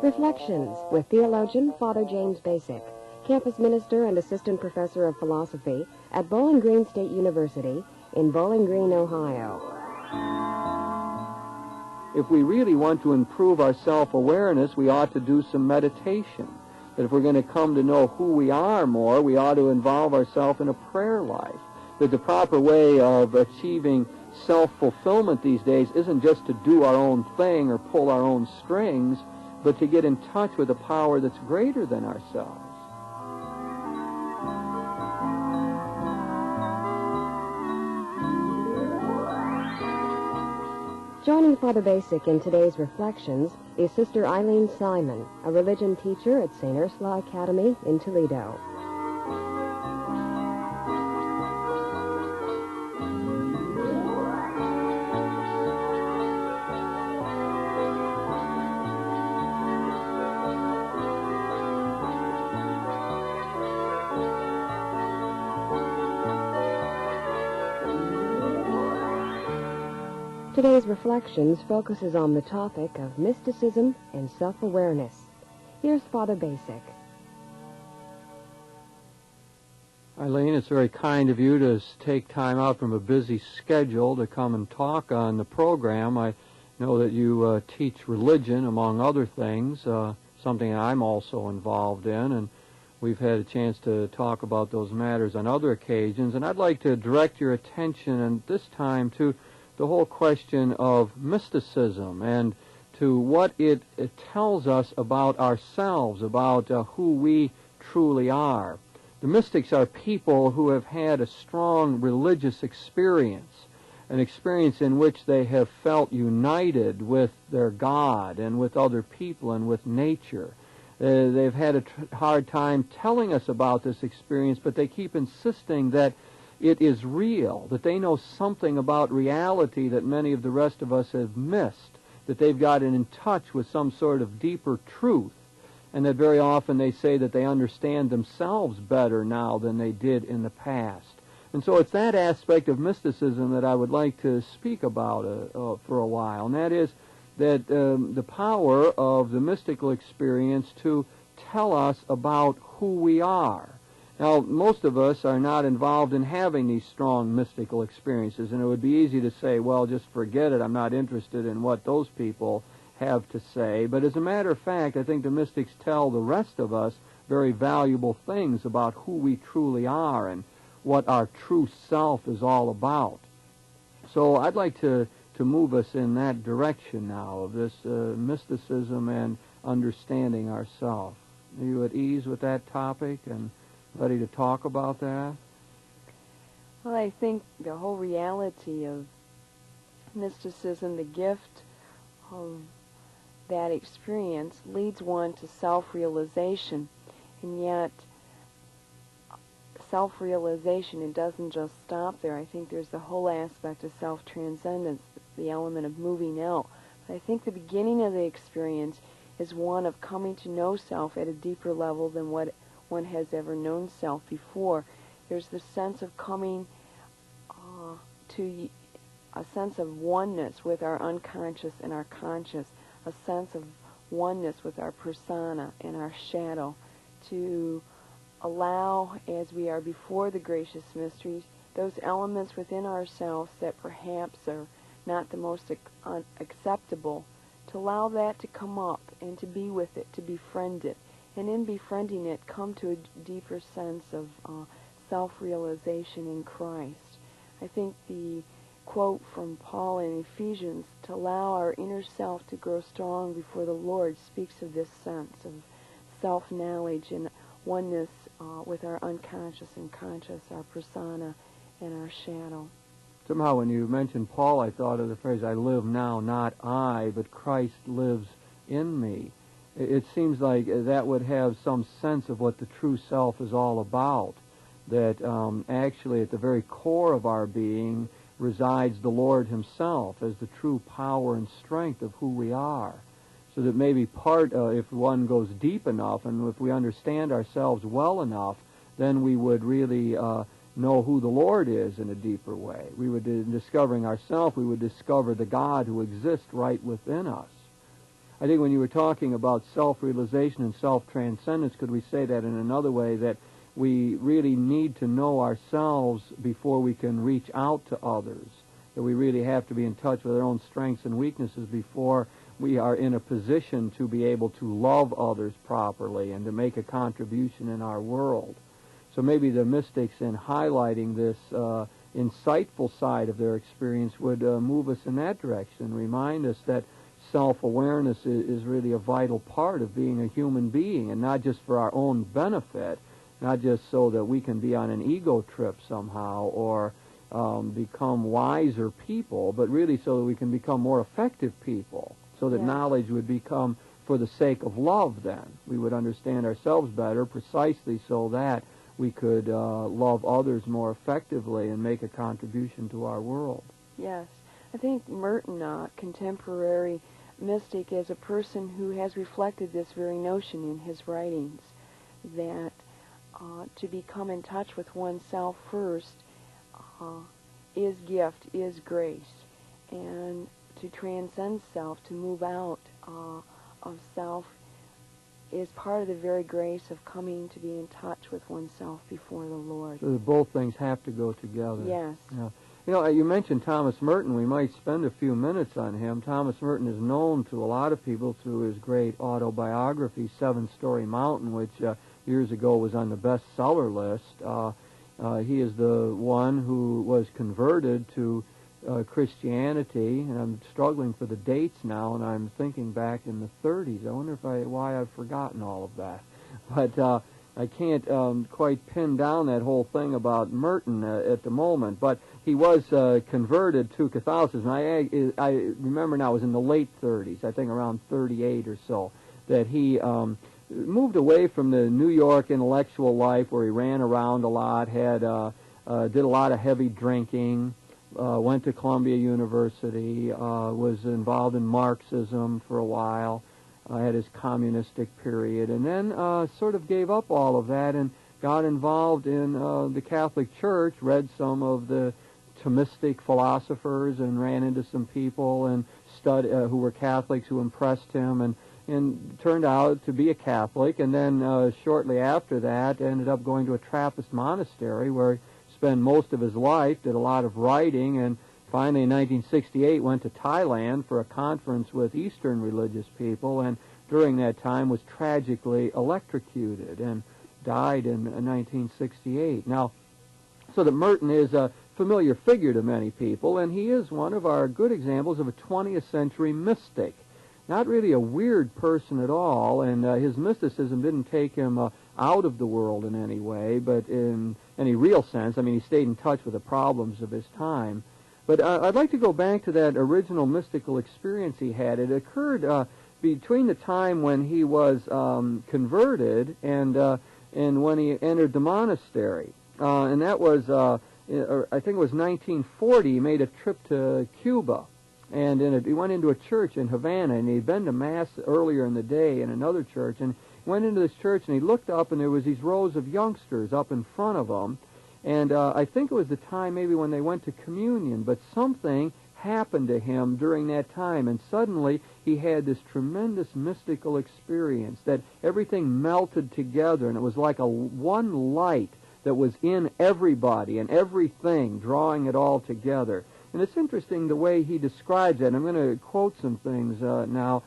Reflections with theologian Father James Bacik, campus minister and assistant professor of philosophy at Bowling Green State University in Bowling Green, Ohio. If we really want to improve our self-awareness, we ought to do some meditation. That if we're going to come to know who we are more, we ought to involve ourselves in a prayer life. That the proper way of achieving self-fulfillment these days isn't just to do our own thing or pull our own strings, but to get in touch with a power that's greater than ourselves. Joining Father Bacik in today's reflections is Sister Eileen Simon, a religion teacher at St. Ursula Academy in Toledo. Today's Reflections focuses on the topic of mysticism and self-awareness. Here's Father Bacik. Eileen, it's very kind of you to take time out from a busy schedule to come and talk on the program. I know that you teach religion, among other things, something I'm also involved in, and we've had a chance to talk about those matters on other occasions. And I'd like to direct your attention, and this time, to the whole question of mysticism and to what it tells us about ourselves, about who we truly are. The mystics are people who have had a strong religious experience, an experience in which they have felt united with their God and with other people and with nature. They've had a hard time telling us about this experience, but they keep insisting that it is real, that they know something about reality that many of the rest of us have missed, that they've gotten in touch with some sort of deeper truth, and that very often they say that they understand themselves better now than they did in the past. And so it's that aspect of mysticism that I would like to speak about for a while, and that is that the power of the mystical experience to tell us about who we are. Now, most of us are not involved in having these strong mystical experiences, and it would be easy to say, well, just forget it, I'm not interested in what those people have to say. But as a matter of fact, I think the mystics tell the rest of us very valuable things about who we truly are and what our true self is all about. So I'd like to move us in that direction now, of this mysticism and understanding ourselves. Are you at ease with that topic and ready to talk about that? Well, I think the whole reality of mysticism, the gift of that experience, leads one to self-realization. And yet, self-realization, it doesn't just stop there. I think there's the whole aspect of self-transcendence, the element of moving out. But I think the beginning of the experience is one of coming to know self at a deeper level than what one has ever known self before. There's the sense of coming to a sense of oneness with our unconscious and our conscious, a sense of oneness with our persona and our shadow, to allow, as we are before the gracious mysteries, those elements within ourselves that perhaps are not the most acceptable, to allow that to come up and to be with it, to befriend it. And in befriending it, come to a deeper sense of self-realization in Christ. I think the quote from Paul in Ephesians, to allow our inner self to grow strong before the Lord, speaks of this sense of self-knowledge and oneness with our unconscious and conscious, our persona and our shadow. Somehow when you mentioned Paul, I thought of the phrase, I live now, not I, but Christ lives in me. It seems like that would have some sense of what the true self is all about, that actually at the very core of our being resides the Lord himself as the true power and strength of who we are. So that maybe if one goes deep enough and if we understand ourselves well enough, then we would really know who the Lord is in a deeper way. We would, in discovering ourselves, we would discover the God who exists right within us. I think when you were talking about self-realization and self-transcendence, could we say that in another way, that we really need to know ourselves before we can reach out to others, that we really have to be in touch with our own strengths and weaknesses before we are in a position to be able to love others properly and to make a contribution in our world. So maybe the mystics, in highlighting this insightful side of their experience, would move us in that direction, remind us that self-awareness is really a vital part of being a human being, and not just for our own benefit, not just so that we can be on an ego trip somehow or become wiser people, but really so that we can become more effective people, so that knowledge would become for the sake of love then. We would understand ourselves better precisely so that we could love others more effectively and make a contribution to our world. Yes. I think Merton, a contemporary mystic, is a person who has reflected this very notion in his writings, that to become in touch with oneself first is gift, is grace, and to transcend self, to move out of self, is part of the very grace of coming to be in touch with oneself before the Lord. So that both things have to go together. Yes. Yeah. You know, you mentioned Thomas Merton. We might spend a few minutes on him. Thomas Merton is known to a lot of people through his great autobiography, Seven Story Mountain, which years ago was on the bestseller list. He is the one who was converted to Christianity, and I'm struggling for the dates now, and I'm thinking back in the 30s. I wonder why I've forgotten all of that. But I can't quite pin down that whole thing about Merton at the moment. But he was converted to Catholicism. I remember now it was in the late 30s, I think around 38 or so, that he moved away from the New York intellectual life where he ran around a lot, did a lot of heavy drinking, went to Columbia University, was involved in Marxism for a while, had his communistic period, and then sort of gave up all of that and got involved in the Catholic Church, read some of the Thomistic philosophers and ran into some people and who were Catholics who impressed him, and turned out to be a Catholic, and then shortly after that ended up going to a Trappist monastery where he spent most of his life, did a lot of writing, and finally in 1968 went to Thailand for a conference with Eastern religious people, and during that time was tragically electrocuted and died in 1968. Now, so that Merton is a familiar figure to many people, and he is one of our good examples of a 20th century mystic. Not really a weird person at all, and his mysticism didn't take him out of the world in any way, but in any real sense. I mean, he stayed in touch with the problems of his time. But I'd like to go back to that original mystical experience he had. It occurred between the time when he was converted and when he entered the monastery. And that was, I think it was 1940, he made a trip to Cuba. And he went into a church in Havana, and he'd been to Mass earlier in the day in another church, and he went into this church, and he looked up, and there was these rows of youngsters up in front of him, and I think it was the time maybe when they went to communion, but something happened to him during that time, and suddenly he had this tremendous mystical experience that everything melted together, and it was like one light that was in everybody and everything, drawing it all together. And it's interesting the way he describes it. I'm going to quote some things now,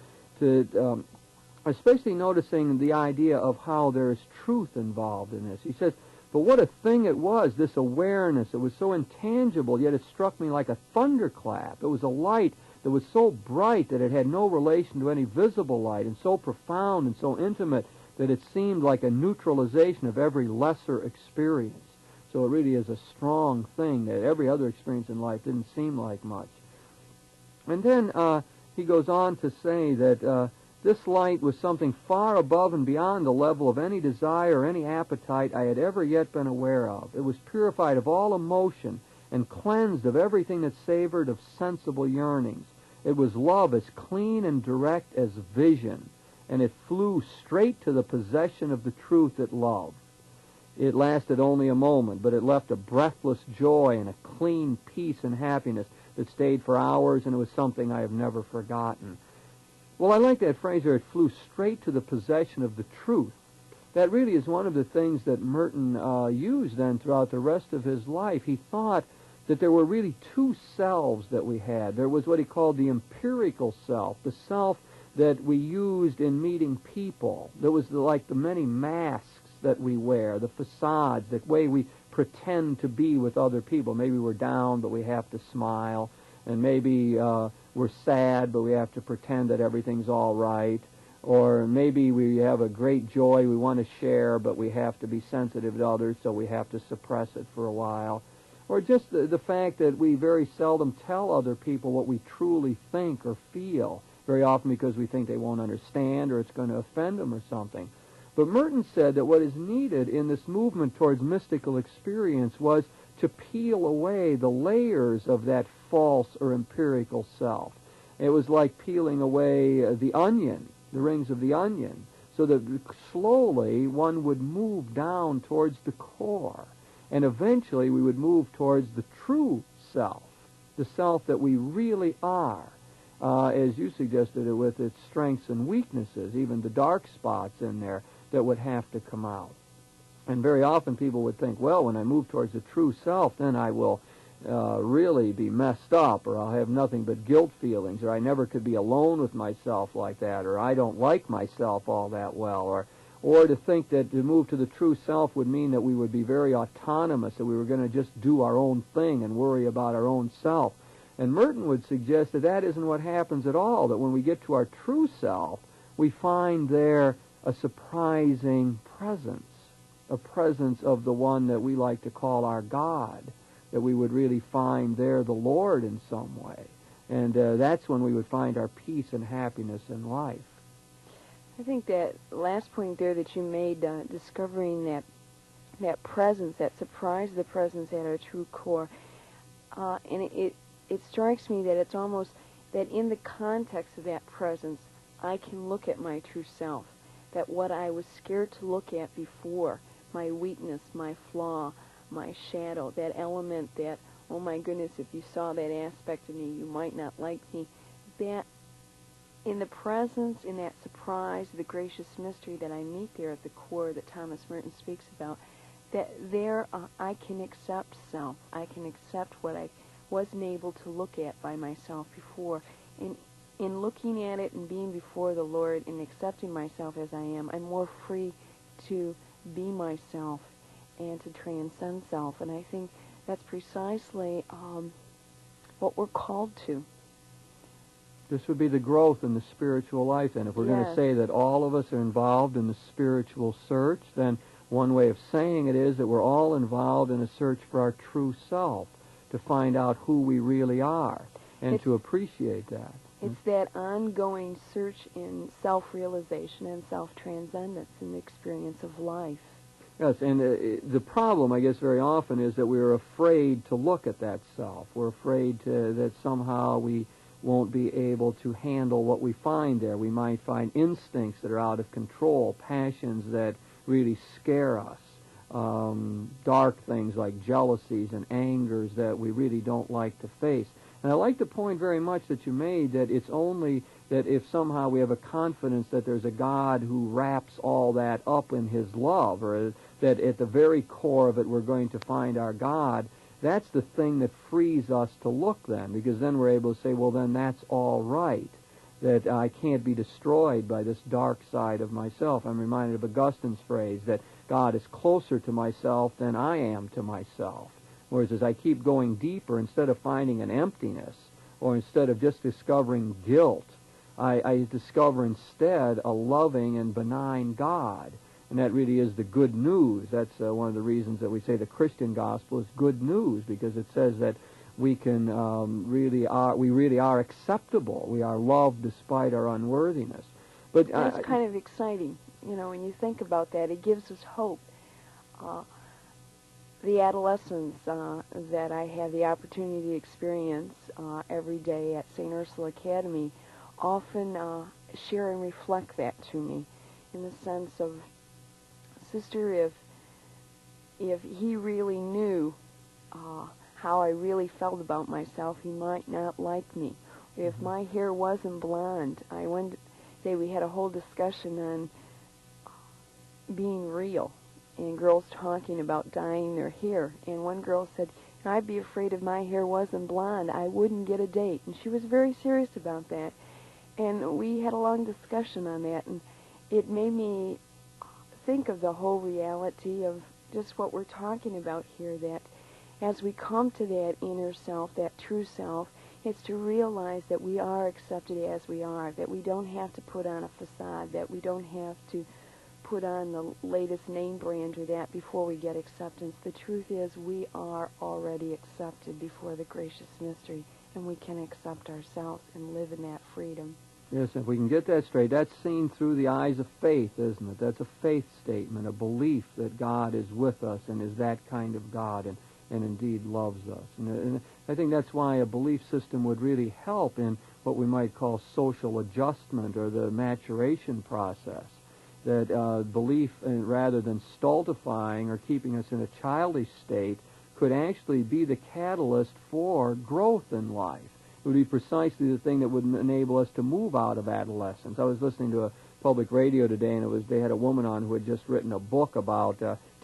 especially noticing the idea of how there is truth involved in this. He says, but what a thing it was, this awareness. It was so intangible, yet it struck me like a thunderclap. It was a light that was so bright that it had no relation to any visible light, and so profound and so intimate that it seemed like a neutralization of every lesser experience. So it really is a strong thing that every other experience in life didn't seem like much. And then he goes on to say that this light was something far above and beyond the level of any desire or any appetite I had ever yet been aware of. It was purified of all emotion and cleansed of everything that savored of sensible yearnings. It was love as clean and direct as vision, and it flew straight to the possession of the truth it loved. It lasted only a moment, but it left a breathless joy and a clean peace and happiness that stayed for hours, and it was something I have never forgotten. Well, I like that phrase there, it flew straight to the possession of the truth. That really is one of the things that Merton used then throughout the rest of his life. He thought that there were really two selves that we had. There was what he called the empirical self, the self that we used in meeting people. There was like the many masks that we wear, the facades, the way we pretend to be with other people. Maybe we're down, but we have to smile. And maybe we're sad, but we have to pretend that everything's all right. Or maybe we have a great joy we want to share, but we have to be sensitive to others, so we have to suppress it for a while. Or just the fact that we very seldom tell other people what we truly think or feel, very often because we think they won't understand or it's going to offend them or something. But Merton said that what is needed in this movement towards mystical experience was to peel away the layers of that false or empirical self. It was like peeling away the onion, the rings of the onion, so that slowly one would move down towards the core. And eventually we would move towards the true self, the self that we really are, as you suggested, with its strengths and weaknesses, even the dark spots in there that would have to come out. And very often people would think, well, when I move towards the true self, then I will really be messed up, or I'll have nothing but guilt feelings, or I never could be alone with myself like that, or I don't like myself all that well, or to think that to move to the true self would mean that we would be very autonomous, that we were going to just do our own thing and worry about our own self. And Merton would suggest that that isn't what happens at all, that when we get to our true self, we find there a surprising presence, a presence of the one that we like to call our God, that we would really find there the Lord in some way. And that's when we would find our peace and happiness in life. I think that last point there that you made, discovering that presence, that surprise of the presence at our true core, and it strikes me that it's almost that in the context of that presence, I can look at my true self, that what I was scared to look at before, my weakness, my flaw, my shadow, that element that, oh my goodness, if you saw that aspect of me, you might not like me, that in the presence, in that surprise, the gracious mystery that I meet there at the core that Thomas Merton speaks about, that there I can accept self. I can accept what I wasn't able to look at by myself before. And in looking at it and being before the Lord and accepting myself as I am, I'm more free to be myself and to transcend self. And I think that's precisely what we're called to. This would be the growth in the spiritual life, and if we're going to say that all of us are involved in the spiritual search, then one way of saying it is that we're all involved in a search for our true self, to find out who we really are, and to appreciate that. It's that ongoing search in self-realization and self-transcendence in the experience of life. Yes, and the problem, I guess, very often is that we're afraid to look at that self. We're afraid that somehow we won't be able to handle what we find there. We might find instincts that are out of control, passions that really scare us, dark things like jealousies and angers that we really don't like to face. And I like the point very much that you made, that it's only that if somehow we have a confidence that there's a God who wraps all that up in his love, or that at the very core of it we're going to find our God, that's the thing that frees us to look then, because then we're able to say, well, then that's all right, that I can't be destroyed by this dark side of myself. I'm reminded of Augustine's phrase that God is closer to myself than I am to myself. Whereas as I keep going deeper, instead of finding an emptiness, or instead of just discovering guilt, I discover instead a loving and benign God. And that really is the good news. That's one of the reasons that we say the Christian gospel is good news, because it says that we can we really are acceptable. We are loved despite our unworthiness. But that's kind of exciting, when you think about that. It gives us hope. The adolescents that I have the opportunity to experience every day at St. Ursula Academy often share and reflect that to me, in the sense of, Sister, if he really knew how I really felt about myself, he might not like me. If my hair wasn't blonde, one day we had a whole discussion on being real and girls talking about dyeing their hair. And one girl said, I'd be afraid if my hair wasn't blonde, I wouldn't get a date. And she was very serious about that. And we had a long discussion on that, and it made me think of the whole reality of just what we're talking about here, that as we come to that inner self, that true self, it's to realize that we are accepted as we are, that we don't have to put on a facade, that we don't have to put on the latest name brand or that before we get acceptance. The truth is we are already accepted before the gracious mystery, and we can accept ourselves and live in that freedom. Yes, if we can get that straight, that's seen through the eyes of faith, isn't it? That's a faith statement, a belief that God is with us and is that kind of God and indeed loves us. And I think that's why a belief system would really help in what we might call social adjustment or the maturation process. That belief, rather than stultifying or keeping us in a childish state, could actually be the catalyst for growth in life. It would be precisely the thing that would enable us to move out of adolescence. I was listening to a public radio today, and they had a woman on who had just written a book about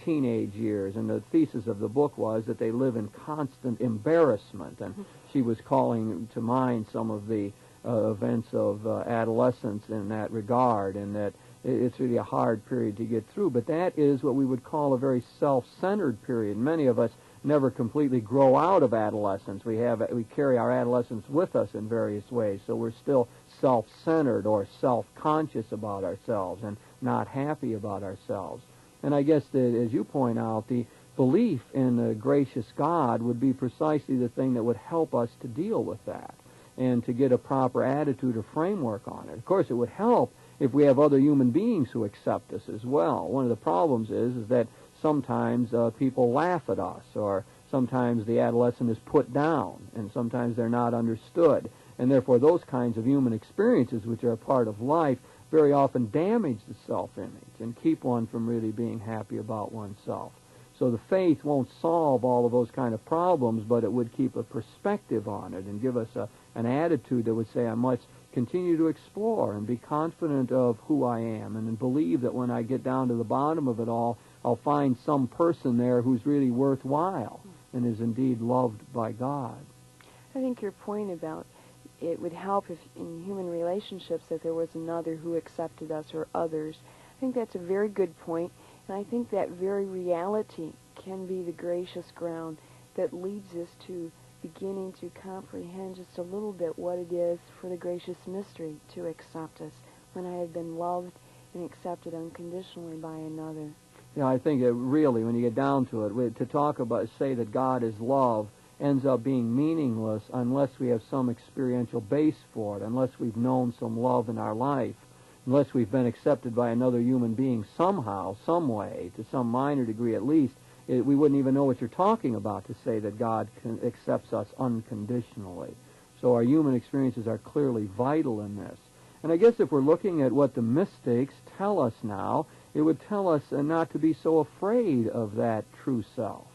teenage years, and the thesis of the book was that they live in constant embarrassment, and she was calling to mind some of the events of adolescence in that regard, and that it's really a hard period to get through. But that is what we would call a very self-centered period. Many of us never completely grow out of adolescence. We carry our adolescence with us in various ways, so we're still self-centered or self-conscious about ourselves and not happy about ourselves. And I guess that, as you point out, the belief in a gracious God would be precisely the thing that would help us to deal with that and to get a proper attitude or framework on it. Of course, it would help if we have other human beings who accept us as well. One of the problems is that sometimes people laugh at us, or sometimes the adolescent is put down, and sometimes they're not understood. And therefore those kinds of human experiences, which are a part of life, very often damage the self-image and keep one from really being happy about oneself. So the faith won't solve all of those kind of problems, but it would keep a perspective on it and give us an attitude that would say, I must continue to explore and be confident of who I am, and believe that when I get down to the bottom of it all, I'll find some person there who's really worthwhile and is indeed loved by God. I think your point about it would help if in human relationships that there was another who accepted us or others. I think that's a very good point, and I think that very reality can be the gracious ground that leads us to beginning to comprehend just a little bit what it is for the gracious mystery to accept us when I have been loved and accepted unconditionally by another. Yeah, I think it really, when you get down to it, to talk about, say that God is love, ends up being meaningless unless we have some experiential base for it, unless we've known some love in our life, unless we've been accepted by another human being somehow, some way, to some minor degree at least. We wouldn't even know what you're talking about to say that God accepts us unconditionally. So our human experiences are clearly vital in this. And I guess if we're looking at what the mystics tell us now, it would tell us not to be so afraid of that true self.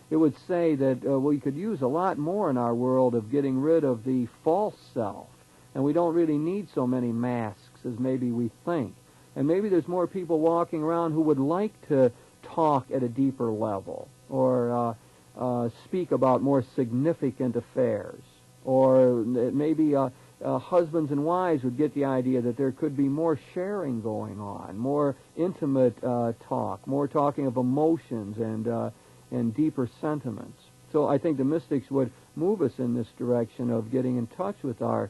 It would say that we could use a lot more in our world of getting rid of the false self. And we don't really need so many masks as maybe we think. And maybe there's more people walking around who would like to talk at a deeper level, or speak about more significant affairs, or maybe husbands and wives would get the idea that there could be more sharing going on, more intimate talk, more talking of emotions and deeper sentiments. So I think the mystics would move us in this direction of getting in touch with our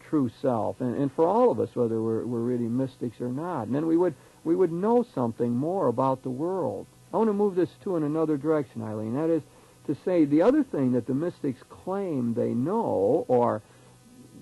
true self, and for all of us, whether we're really mystics or not. And then we would know something more about the world. I want to move this too in another direction, Eileen. That is to say, the other thing that the mystics claim they know, or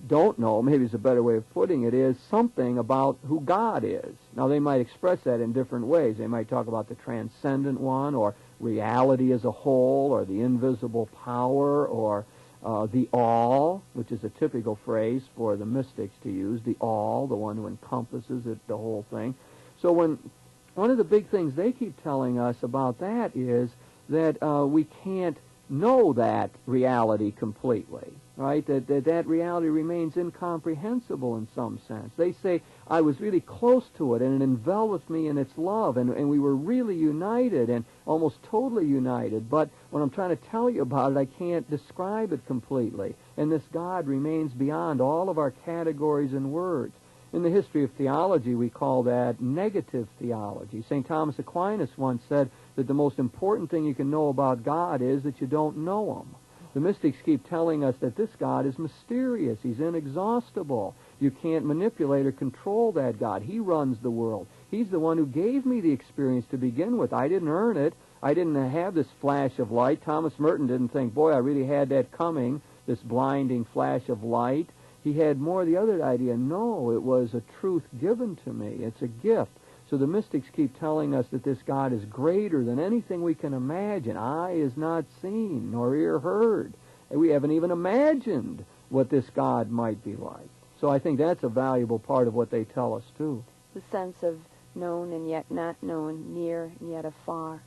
don't know, maybe is a better way of putting it, is something about who God is. Now, they might express that in different ways. They might talk about the transcendent one, or reality as a whole, or the invisible power, or the all, which is a typical phrase for the mystics to use, the all, the one who encompasses it, the whole thing. So one of the big things they keep telling us about that is that we can't know that reality completely, right? That reality remains incomprehensible in some sense. They say, I was really close to it, and it enveloped me in its love, and we were really united, and almost totally united. But when I'm trying to tell you about it, I can't describe it completely. And this God remains beyond all of our categories and words. In the history of theology, we call that negative theology. St. Thomas Aquinas once said that the most important thing you can know about God is that you don't know Him. The mystics keep telling us that this God is mysterious. He's inexhaustible. You can't manipulate or control that God. He runs the world. He's the one who gave me the experience to begin with. I didn't earn it. I didn't have this flash of light. Thomas Merton didn't think, boy, I really had that coming, this blinding flash of light. He had more the other idea. No, it was a truth given to me. It's a gift. So the mystics keep telling us that this God is greater than anything we can imagine. Eye is not seen, nor ear heard. And we haven't even imagined what this God might be like. So I think that's a valuable part of what they tell us, too. The sense of known and yet not known, near and yet afar.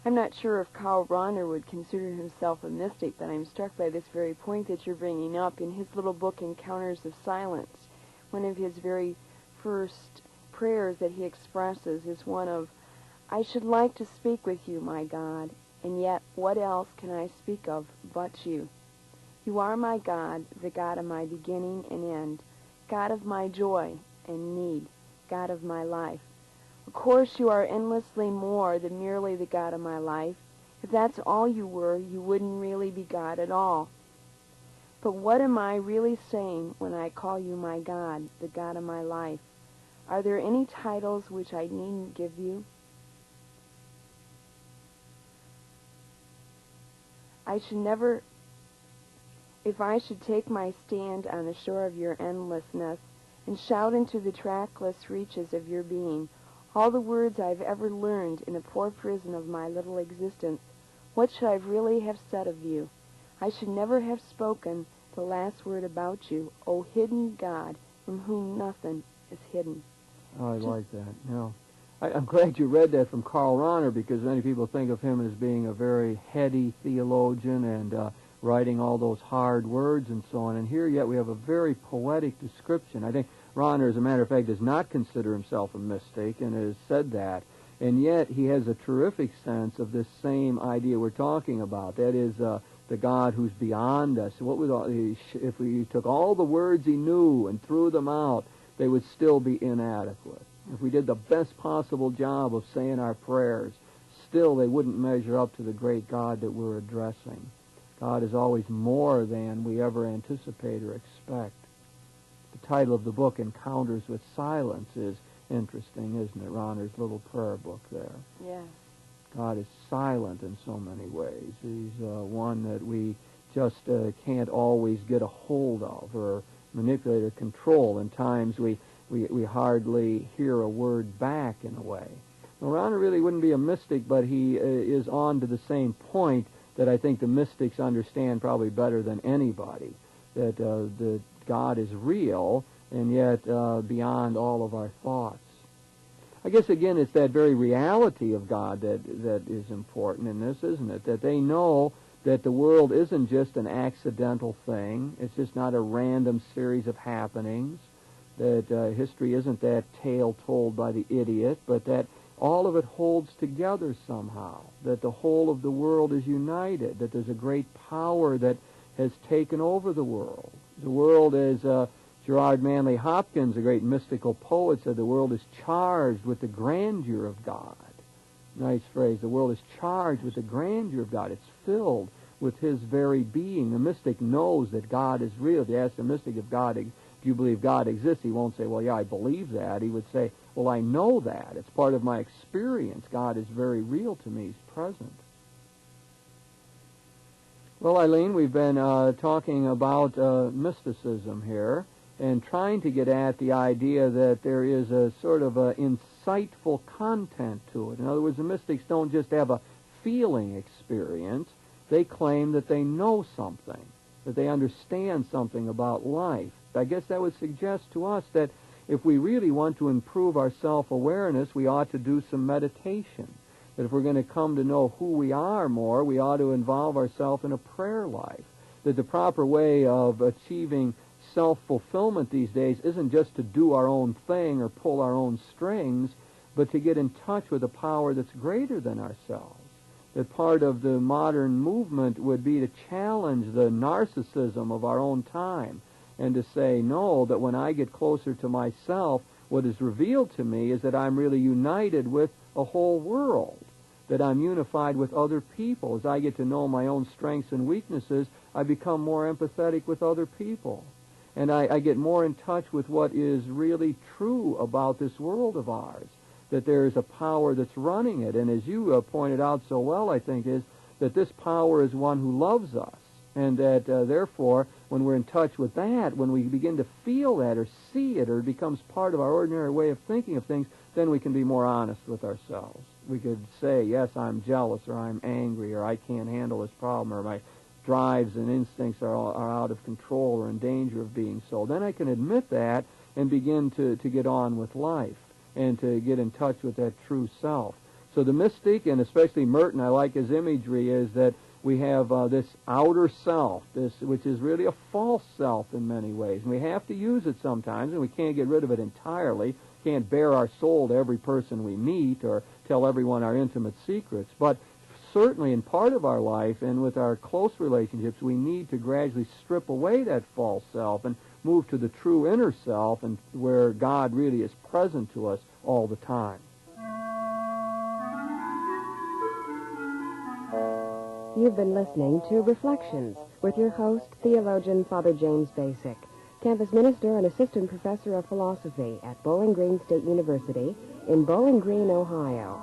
I'm not sure if Karl Rahner would consider himself a mystic, but I'm struck by this very point that you're bringing up. In his little book, Encounters of Silence, one of his very first prayers that he expresses is one of, I should like to speak with you, my God, and yet what else can I speak of but you? You are my God, the God of my beginning and end, God of my joy and need, God of my life. Of course, you are endlessly more than merely the God of my life. If that's all you were, you wouldn't really be God at all. But what am I really saying when I call you my God, the God of my life? Are there any titles which I needn't give you? I should never, if I should take my stand on the shore of your endlessness and shout into the trackless reaches of your being, all the words I've ever learned in the poor prison of my little existence, what should I really have said of you? I should never have spoken the last word about you, O hidden God, from whom nothing is hidden. Oh, I like that. Yeah. I'm glad you read that from Karl Rahner, because many people think of him as being a very heady theologian and writing all those hard words and so on. And here yet we have a very poetic description. I think Rahner, as a matter of fact, does not consider himself a mystic and has said that. And yet he has a terrific sense of this same idea we're talking about. That is the God who's beyond us. What would if we took all the words he knew and threw them out, they would still be inadequate. If we did the best possible job of saying our prayers, still they wouldn't measure up to the great God that we're addressing. God is always more than we ever anticipate or expect. The title of the book, Encounters with Silence, is interesting, isn't it? Rahner's little prayer book there. Yes. God is silent in so many ways. He's one that we just can't always get a hold of or manipulate or control. In times we hardly hear a word back in a way. Now, Rahner really wouldn't be a mystic, but he is on to the same point that I think the mystics understand probably better than anybody, that the God is real and yet beyond all of our thoughts. I guess, again, it's that very reality of God that is important in this, isn't it? That they know that the world isn't just an accidental thing. It's just not a random series of happenings. That history isn't that tale told by the idiot, but that all of it holds together somehow. That the whole of the world is united. That there's a great power that has taken over the world. The world is, Gerard Manley Hopkins, a great mystical poet, said the world is charged with the grandeur of God. Nice phrase. The world is charged with the grandeur of God. It's filled with His very being. The mystic knows that God is real. If you ask the mystic if do you believe God exists, he won't say, well, yeah, I believe that. He would say, well, I know that. It's part of my experience. God is very real to me. He's present. Well, Eileen, we've been talking about mysticism here and trying to get at the idea that there is a sort of a insightful content to it. In other words, the mystics don't just have a feeling experience. They claim that they know something, that they understand something about life. I guess that would suggest to us that if we really want to improve our self-awareness, we ought to do some meditation. that if we're going to come to know who we are more, we ought to involve ourselves in a prayer life. That the proper way of achieving self-fulfillment these days isn't just to do our own thing or pull our own strings, but to get in touch with a power that's greater than ourselves. That part of the modern movement would be to challenge the narcissism of our own time and to say, no, that when I get closer to myself, what is revealed to me is that I'm really united with a whole world, that I'm unified with other people. As I get to know my own strengths and weaknesses, I become more empathetic with other people. And I get more in touch with what is really true about this world of ours, that there is a power that's running it. And as you pointed out so well, I think, is that this power is one who loves us. And that, therefore, when we're in touch with that, when we begin to feel that or see it or it becomes part of our ordinary way of thinking of things, then we can be more honest with ourselves. We could say, yes, I'm jealous, or I'm angry, or I can't handle this problem, or my drives and instincts are out of control or in danger of being so. Then I can admit that and begin to get on with life and to get in touch with that true self. So the mystic, and especially Merton, I like his imagery, is that we have this outer self, this which is really a false self in many ways. And we have to use it sometimes, and we can't get rid of it entirely. Can't bare our soul to every person we meet or tell everyone our intimate secrets. But certainly in part of our life and with our close relationships, we need to gradually strip away that false self and move to the true inner self, and where God really is present to us all the time. You've been listening to Reflections with your host, theologian Father James Bacik, campus minister and assistant professor of philosophy at Bowling Green State University in Bowling Green, Ohio.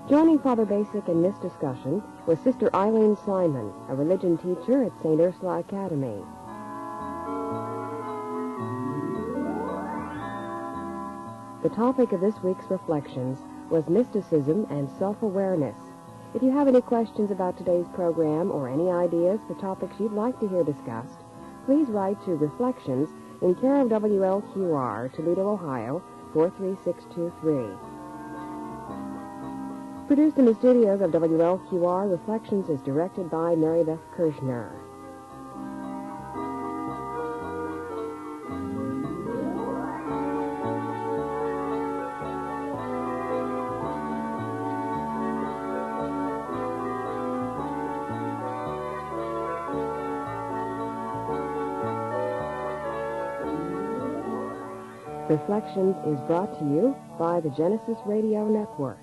Joining Father Bacik in this discussion was Sister Eileen Simon, a religion teacher at St. Ursula Academy. The topic of this week's Reflections was mysticism and self-awareness. If you have any questions about today's program or any ideas for topics you'd like to hear discussed, please write to Reflections in care of WLQR, Toledo, Ohio, 43623. Produced in the studios of WLQR, Reflections is directed by Mary Beth Kirchner. Reflections is brought to you by the Genesis Radio Network.